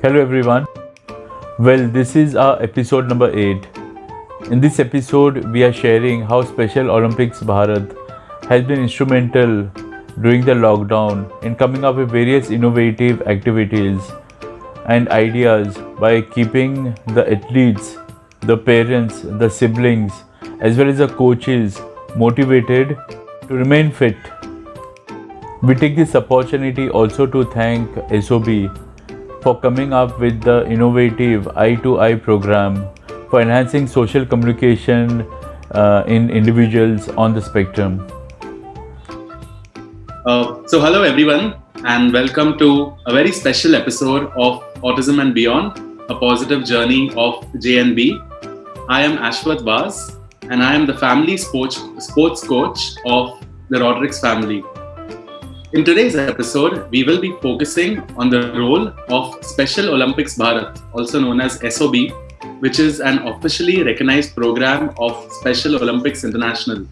Hello everyone. Well, this is our episode number 8. In this episode, we are sharing how Special Olympics Bharat has been instrumental during the lockdown in coming up with various innovative activities and ideas by keeping the athletes, the parents, the siblings, as well as the coaches motivated to remain fit. We take this opportunity also to thank SOB for coming up with the innovative Eye-to-Eye program for enhancing social communication in individuals on the spectrum. Hello everyone, and welcome to a very special episode of Autism and Beyond, a positive journey of J&B. I am Ashwath Vaz, and I am the family sports coach of the Rodericks family. In today's episode, we will be focusing on the role of Special Olympics Bharat, also known as SOB, which is an officially recognized program of Special Olympics International.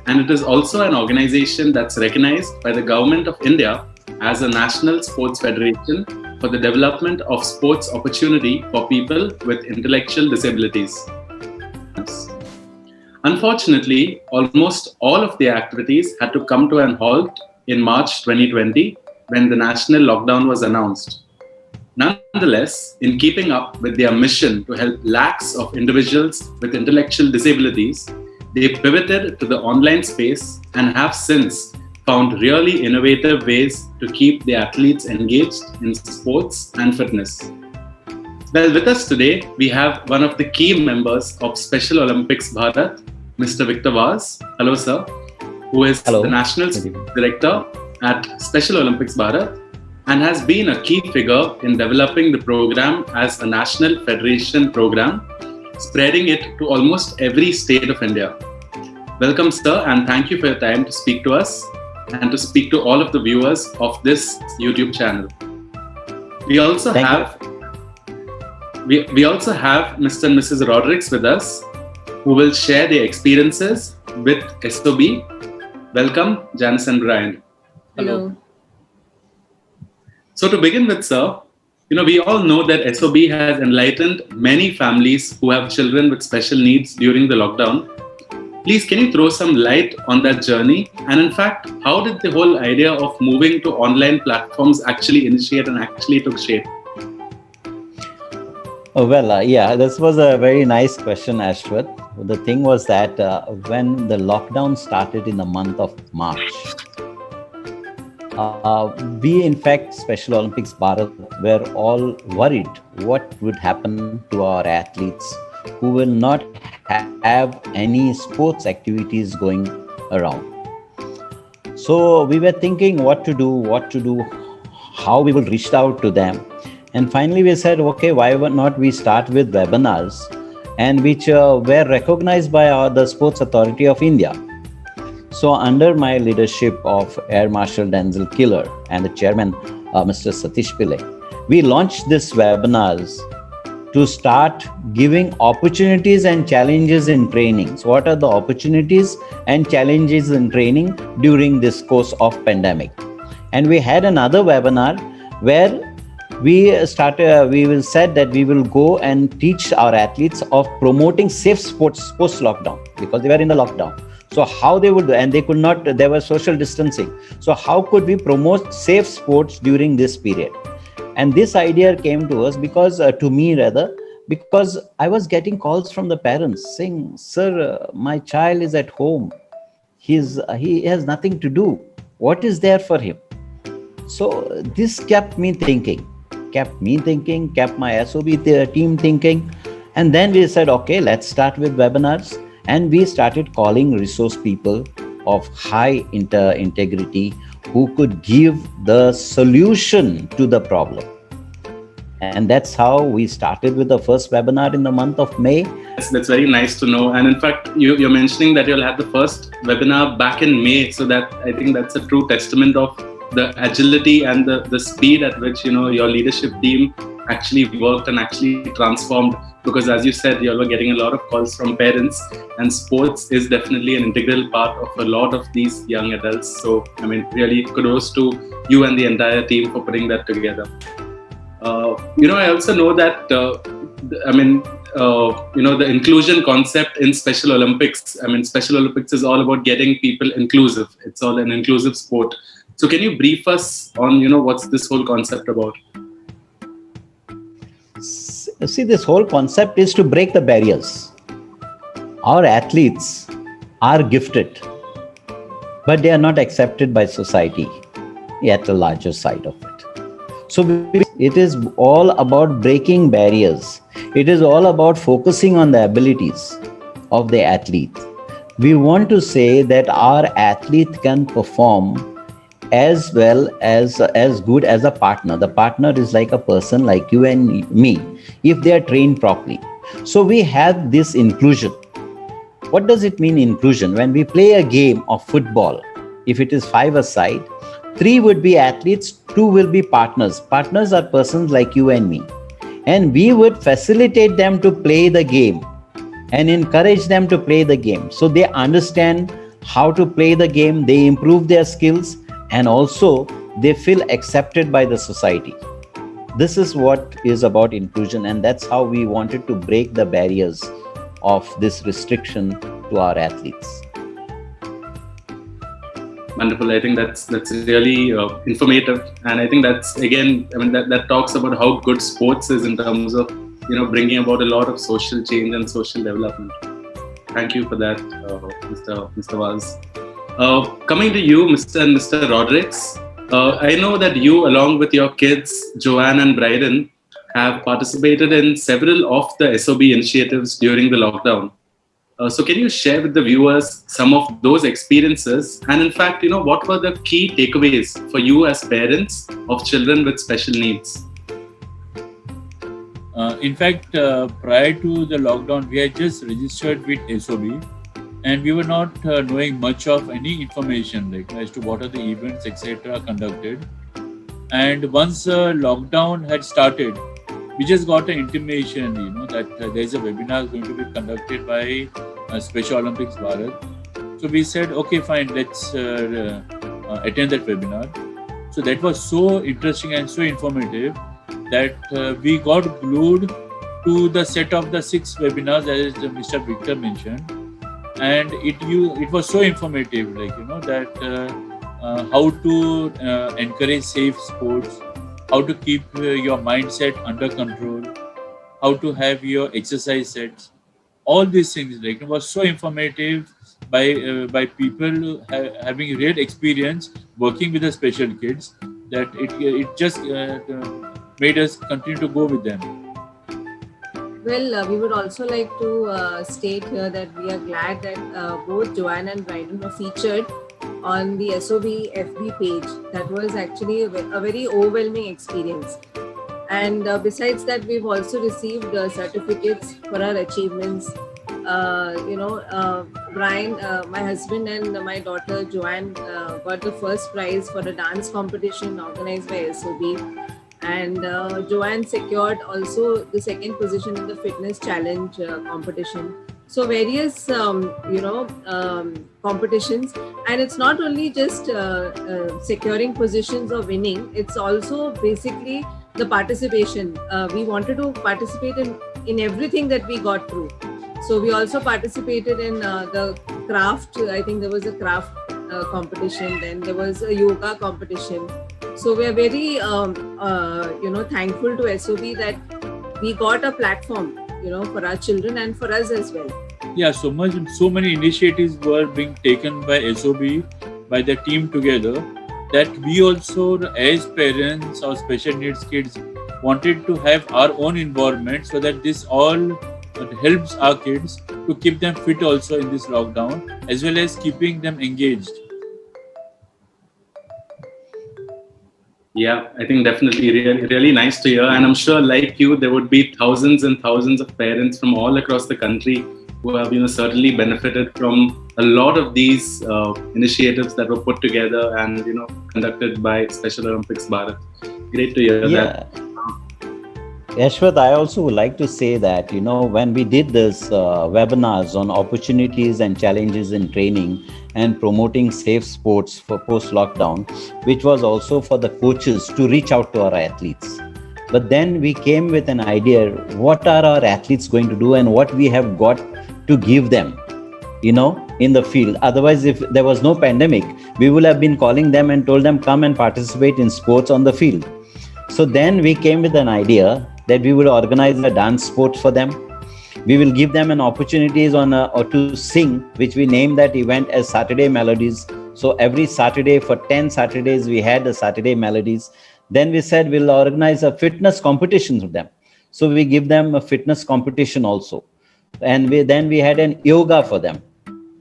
And it is also an organization that's recognized by the Government of India as a national sports federation for the development of sports opportunity for people with intellectual disabilities. Unfortunately, almost all of the activities had to come to an halt in March 2020 when the national lockdown was announced. Nonetheless, in keeping up with their mission to help lakhs of individuals with intellectual disabilities, they pivoted to the online space and have since found really innovative ways to keep the athletes engaged in sports and fitness. Well, with us today, we have one of the key members of Special Olympics Bharat, Mr. Victor Vaz. Hello, sir. Who is the National Director at Special Olympics Bharat and has been a key figure in developing the program as a national federation program, spreading it to almost every state of India. Welcome, sir, and thank you for your time to speak to us and to speak to all of the viewers of this YouTube channel. We also have Mr. and Mrs. Rodericks with us, who will share their experiences with SOB. Welcome, Joanne and Brydan. Hello. So to begin with, sir, we all know that SOB has enlightened many families who have children with special needs during the lockdown. Please, can you throw some light on that journey? And in fact, how did the whole idea of moving to online platforms actually initiate and actually took shape? This was a very nice question, Ashwath. The thing was that when the lockdown started in the month of March, we, in fact, Special Olympics Bharat, were all worried what would happen to our athletes who will not have any sports activities going around. So we were thinking what to do, how we will reach out to them. And finally, we said, okay, why not we start with webinars, and which were recognized by the Sports Authority of India. So under my leadership of Air Marshal Denzel Killer and the chairman, Mr. Satish Pillai, we launched these webinars to start giving opportunities and challenges in training. So what are the opportunities and challenges in training during this course of pandemic? And we had another webinar where we said that we will go and teach our athletes of promoting safe sports post-lockdown, because they were in the lockdown. So how they would do, and they could not, there was social distancing. So how could we promote safe sports during this period? And this idea came to us because I was getting calls from the parents saying, sir, my child is at home. He has nothing to do. What is there for him? So this kept me thinking, kept my SOB team thinking. And then we said, okay, let's start with webinars. And we started calling resource people of high integrity who could give the solution to the problem. And that's how we started with the first webinar in the month of May. That's very nice to know. And in fact, you're mentioning that you'll have the first webinar back in May. So that I think that's a true testament of the agility and the speed at which your leadership team actually worked and actually transformed, because as you said, you all were getting a lot of calls from parents, and sports is definitely an integral part of a lot of these young adults. So really kudos to you and the entire team for putting that together. I also know that, the inclusion concept in Special Olympics. I mean, Special Olympics is all about getting people inclusive. It's all an inclusive sport. So can you brief us on, what's this whole concept about? See, this whole concept is to break the barriers. Our athletes are gifted, but they are not accepted by society at the larger side of it. So it is all about breaking barriers. It is all about focusing on the abilities of the athlete. We want to say that our athlete can perform as well as good as a partner. The partner is like a person like you and me, if they are trained properly. So we have this inclusion. What does it mean, inclusion? When we play a game of football, if it is 5-a-side, 3 would be athletes, 2 will be partners. Partners are persons like you and me. And we would facilitate them to play the game and encourage them to play the game. So they understand how to play the game, they improve their skills, and also they feel accepted by the society. This is what is about inclusion, and that's how we wanted to break the barriers of this restriction to our athletes. Wonderful. I think that's really informative, and I think that's, again, that talks about how good sports is in terms of bringing about a lot of social change and social development. Thank you for that, Mr. Vaz. Coming to you, Mr. Rodrigues, I know that you, along with your kids, Joanne and Brydan, have participated in several of the SOB initiatives during the lockdown. So can you share with the viewers some of those experiences? And in fact, what were the key takeaways for you as parents of children with special needs? In fact, prior to the lockdown, we had just registered with SOB, and we were not knowing much of any information like as to what are the events, etc. conducted. And once lockdown had started, we just got an intimation, that there is a webinar going to be conducted by Special Olympics Bharat. So we said, okay, fine, let's attend that webinar. So that was so interesting and so informative that we got glued to the set of the 6 webinars, as Mr. Victor mentioned. And it was so informative, that how to encourage safe sports, how to keep your mindset under control, how to have your exercise sets. All these things, it was so informative by people having real experience working with the special kids, that it just made us continue to go with them. Well, we would also like to state here that we are glad that both Joanne and Brydan were featured on the SOB FB page. That was actually a very overwhelming experience. And besides that, we've also received certificates for our achievements. Brian, my husband, and my daughter Joanne got the first prize for a dance competition organized by SOB. And Joanne secured also the second position in the fitness challenge competition. So various, competitions. And it's not only just securing positions or winning, it's also basically the participation. We wanted to participate in everything that we got through. So we also participated in the craft. I think there was a craft competition. Then there was a yoga competition. So we are very, thankful to SOB that we got a platform, for our children and for us as well. Yeah, so many initiatives were being taken by SOB, by the team together, that we also, as parents or special needs kids, wanted to have our own involvement, so that this all helps our kids to keep them fit also in this lockdown, as well as keeping them engaged. Yeah, I think definitely really, really nice to hear. And I'm sure, like you, there would be thousands and thousands of parents from all across the country who have, certainly benefited from a lot of these initiatives that were put together and, conducted by Special Olympics Bharat. Great to hear that. Yashwat, I also would like to say that, when we did this webinars on opportunities and challenges in training and promoting safe sports for post-lockdown, which was also for the coaches to reach out to our athletes. But then we came with an idea, what are our athletes going to do and what we have got to give them, in the field. Otherwise, if there was no pandemic, we would have been calling them and told them, come and participate in sports on the field. So then we came with an idea that we would organize a dance sport for them. We will give them an opportunities or to sing, which we named that event as Saturday Melodies. So every Saturday for 10 Saturdays, we had the Saturday Melodies. Then we said we'll organize a fitness competition with them. So we give them a fitness competition also. And then we had an yoga for them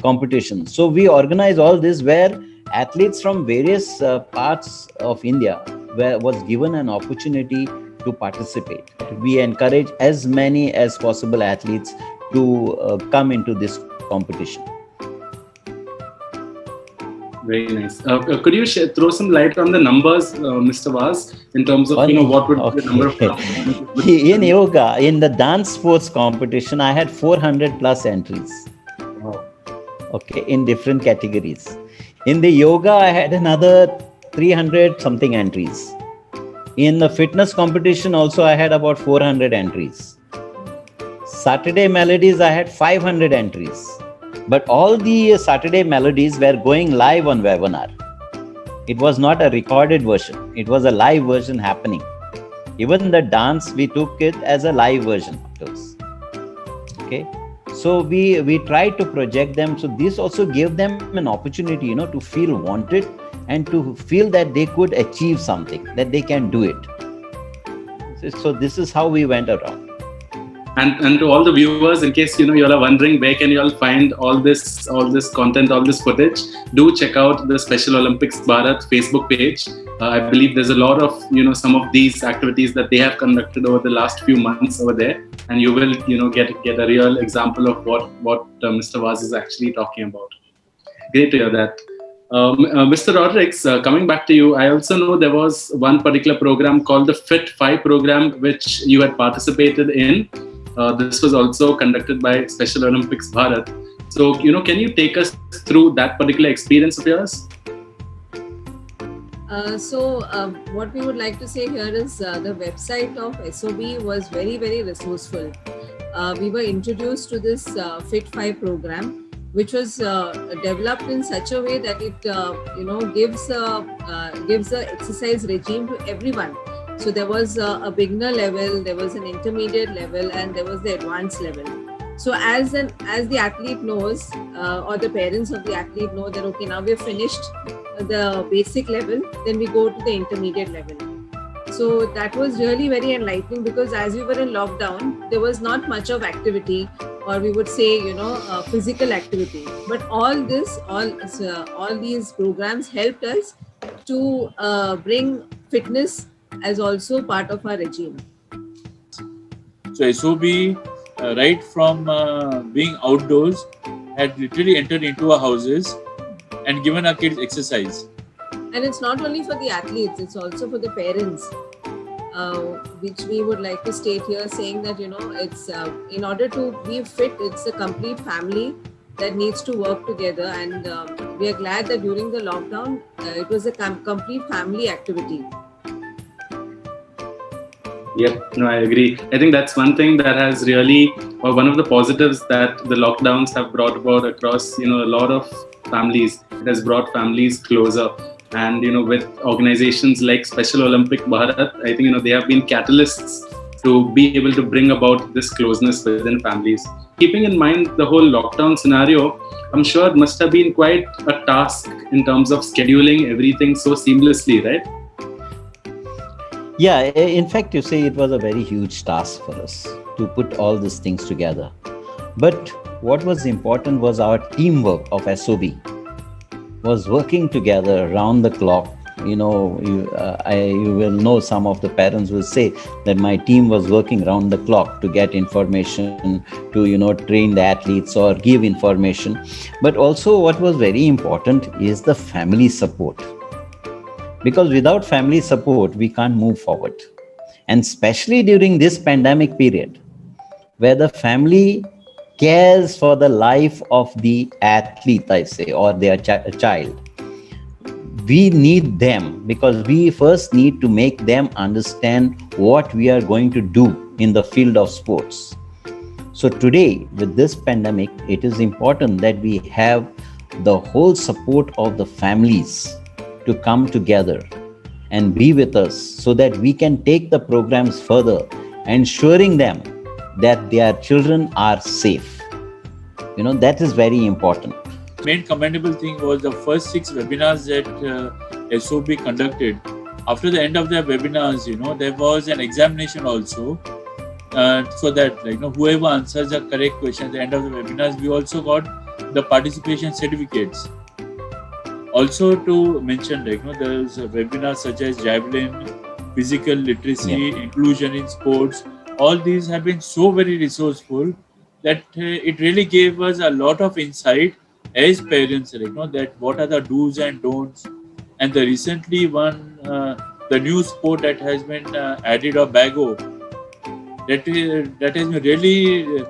competition. So we organize all this where athletes from various parts of India was given an opportunity to participate. We encourage as many as possible athletes to come into this competition. Very nice. Could you throw some light on the numbers, Mr. Vaz, in terms of what would be the number of in yoga, in the dance sports competition, I had 400 plus entries. Wow. Okay, in different categories. In the yoga, I had another 300 something entries. In the fitness competition also, I had about 400 entries. Saturday Melodies, I had 500 entries. But all the Saturday Melodies were going live on webinar. It was not a recorded version. It was a live version happening. Even the dance, we took it as a live version. Okay. So we tried to project them. So this also gave them an opportunity, to feel wanted and to feel that they could achieve something, that they can do it. So this is how we went around. And to all the viewers, in case you all are wondering where can you all find all this content, all this footage, do check out the Special Olympics Bharat Facebook page. I believe there's a lot of some of these activities that they have conducted over the last few months over there, and you will get a real example of what Mr. Vaz is actually talking about. Great to hear that. Mr. Rodrigues, coming back to you, I also know there was one particular program called the Fit 5 program, which you had participated in. This was also conducted by Special Olympics Bharat. So, can you take us through that particular experience of yours? What we would like to say here is the website of SOB was very, very resourceful. We were introduced to this Fit 5 program, which was developed in such a way that it gives a exercise regime to everyone. So there was a beginner level, there was an intermediate level, and there was the advanced level. So as the athlete knows, or the parents of the athlete know that, okay, now we've finished the basic level, then we go to the intermediate level. So that was really very enlightening, because as we were in lockdown, there was not much of activity, or we would say, physical activity. But all these programs helped us to bring fitness as also part of our regime. So SOB, right from being outdoors, had literally entered into our houses and given our kids exercise. And it's not only for the athletes, it's also for the parents, which we would like to state here, saying that, it's in order to be fit, it's a complete family that needs to work together. And we are glad that during the lockdown, it was a complete family activity. Yep, no, I agree. I think that's one thing that has really, or one of the positives that the lockdowns have brought about across, a lot of families. It has brought families closer. And, with organizations like Special Olympics Bharat, I think, they have been catalysts to be able to bring about this closeness within families. Keeping in mind the whole lockdown scenario, I'm sure it must have been quite a task in terms of scheduling everything so seamlessly, right? Yeah, in fact, you say it was a very huge task for us to put all these things together. But what was important was our teamwork of SOB was working together round the clock. You will know some of the parents will say that my team was working round the clock to get information, to, train the athletes or give information. But also what was very important is the family support. Because without family support, we can't move forward. And especially during this pandemic period, where the family cares for the life of the athlete, I say, or their child, we need them, because we first need to make them understand what we are going to do in the field of sports. So today, with this pandemic, it is important that we have the whole support of the families to come together and be with us, so that we can take the programs further, ensuring them that their children are safe. That is very important. Main commendable thing was the first 6 webinars that SOB conducted. After the end of their webinars, there was an examination also. So that whoever answers the correct question at the end of the webinars, we also got the participation certificates. Also to mention, there's webinars such as javelin, physical literacy, inclusion in sports. All these have been so very resourceful that it really gave us a lot of insight as parents, that what are the do's and don'ts. And the recently one, the new sport that has been added, or bago, that has been really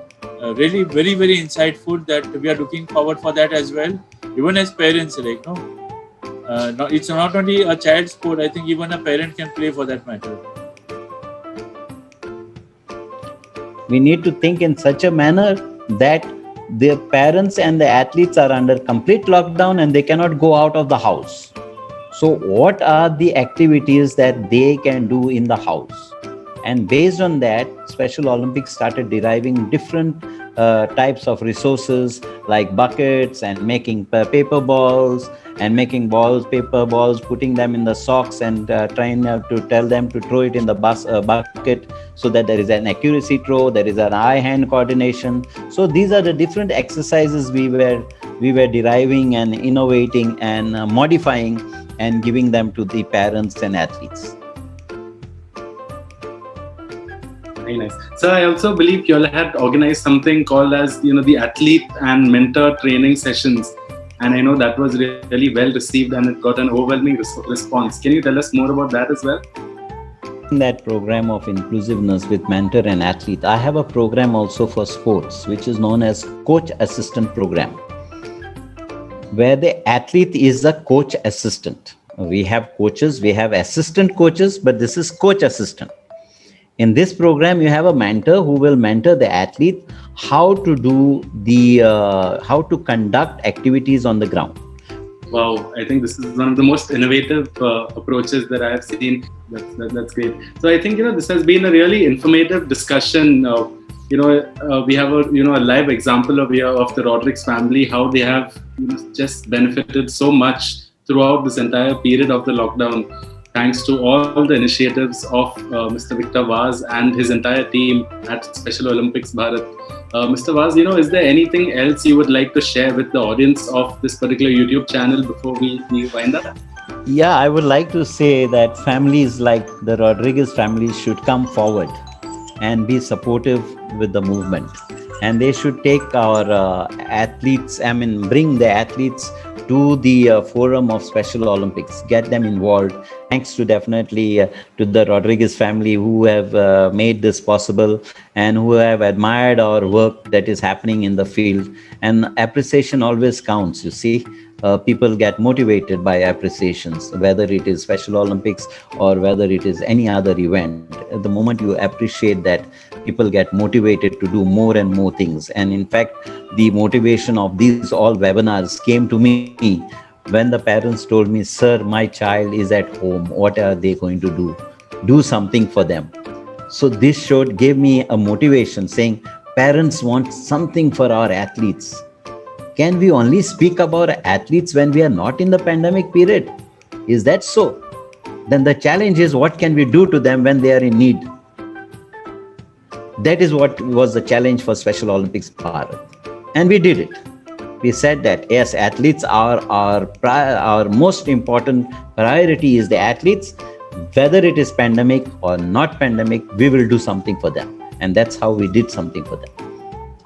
very, very insightful, that we are looking forward for that as well, even as parents. It's not only a child sport, I think even a parent can play for that matter. We need to think in such a manner that the parents and the athletes are under complete lockdown and they cannot go out of the house. So what are the activities that they can do in the house? And based on that, Special Olympics started deriving different types of resources, like buckets and making paper balls, and making paper balls, putting them in the socks and trying to tell them to throw it in the bucket, so that there is an accuracy throw, there is an eye-hand coordination. So these are the different exercises we were deriving and innovating and modifying and giving them to the parents and athletes. Very nice. So I also believe you all had organized something called as, the athlete and mentor training sessions. And I know that was really well received and it got an overwhelming response. Can you tell us more about that as well? In that program of inclusiveness with mentor and athlete, I have a program also for sports, which is known as coach assistant program, where the athlete is a coach assistant. We have coaches, we have assistant coaches, but this is coach assistant. In this program, you have a mentor who will mentor the athlete how to do how to conduct activities on the ground. Wow, I think this is one of the most innovative approaches that I have seen. That's great. So I think this has been a really informative discussion. We have a live example of the Rodrigues family, how they have just benefited so much throughout this entire period of the lockdown, thanks to all the initiatives of Mr. Victor Vaz and his entire team at Special Olympics Bharat. Mr. Vaz, is there anything else you would like to share with the audience of this particular YouTube channel before we wind up? Yeah, I would like to say that families like the Rodrigues family should come forward and be supportive with the movement. And they should take our athletes, bring the athletes to the forum of Special Olympics, get them involved. Thanks to definitely to the Rodrigues family who have made this possible and who have admired our work that is happening in the field. And appreciation always counts, you see. People get motivated by appreciations, whether it is Special Olympics or whether it is any other event. At the moment you appreciate that, people get motivated to do more and more things. And in fact, the motivation of these all webinars came to me when the parents told me, "Sir, my child is at home. What are they going to do? Do something for them." So this gave me a motivation, saying parents want something for our athletes. Can we only speak about athletes when we are not in the pandemic period? Is that so? Then the challenge is, what can we do to them when they are in need? That is what was the challenge for Special Olympics Bharat. And we did it. We said that, yes, athletes are our most important priority is the athletes. Whether it is pandemic or not pandemic, we will do something for them. And that's how we did something for them.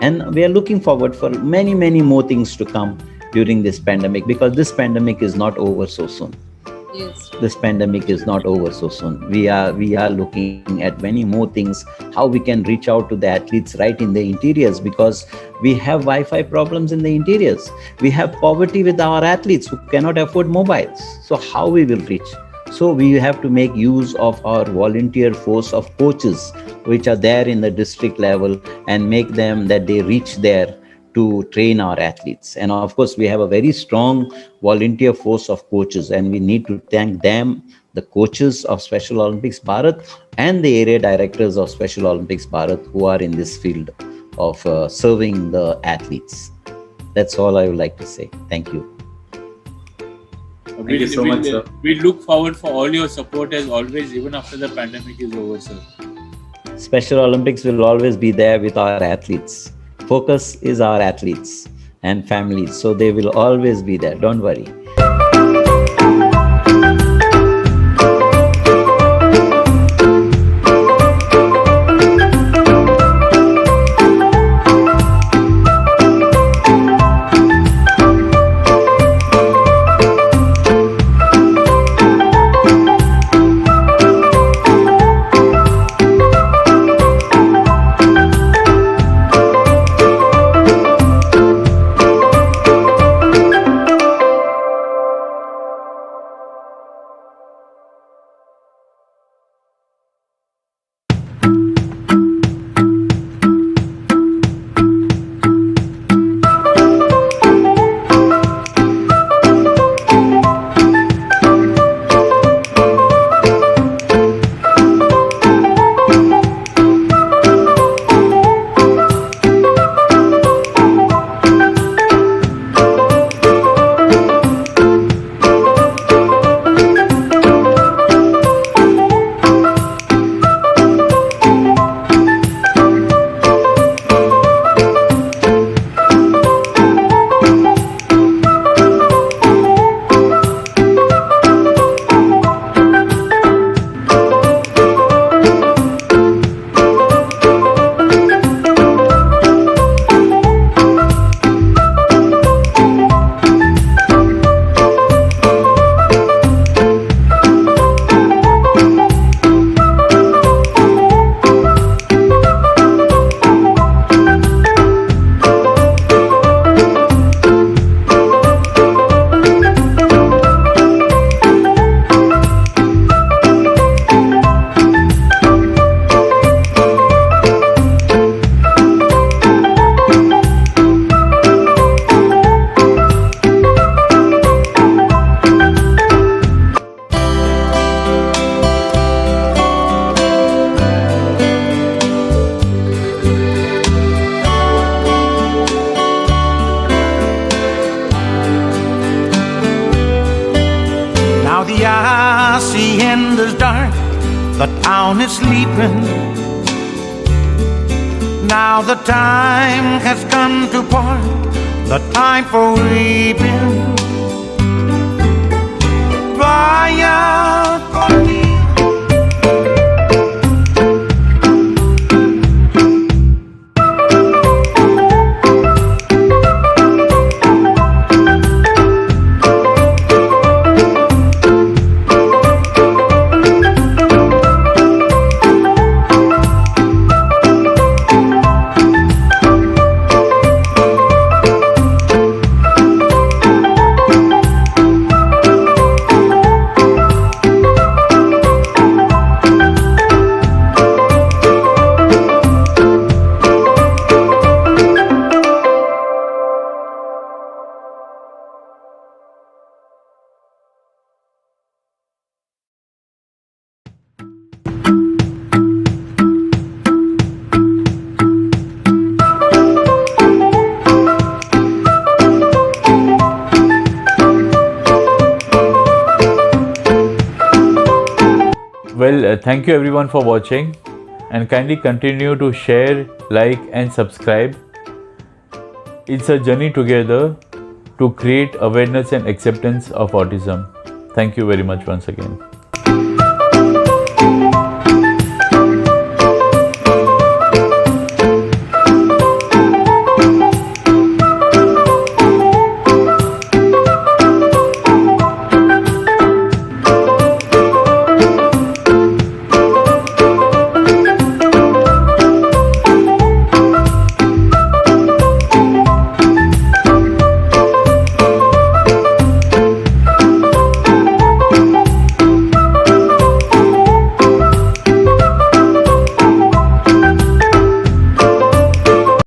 And we are looking forward for many, many more things to come during this pandemic, because this pandemic is not over so soon. Yes. This pandemic is not over so soon. We are looking at many more things, how we can reach out to the athletes right in the interiors, because we have Wi-Fi problems in the interiors. We have poverty with our athletes who cannot afford mobiles. So how we will reach? So we have to make use of our volunteer force of coaches which are there in the district level, and make them that they reach there to train our athletes. And of course, we have a very strong volunteer force of coaches, and we need to thank them, the coaches of Special Olympics Bharat and the area directors of Special Olympics Bharat, who are in this field of serving the athletes. That's all I would like to say. Thank you. Thank you so much, sir. We look forward for all your support as always, even after the pandemic is over, sir. Special Olympics will always be there with our athletes. Focus is our athletes and families, so they will always be there. Don't worry. I see end is dark, the town is sleeping. Now the time has come to part, the time for weeping. Cry out for me. Well, thank you everyone for watching, and kindly continue to share, like and subscribe. It's a journey together to create awareness and acceptance of autism. Thank you very much once again.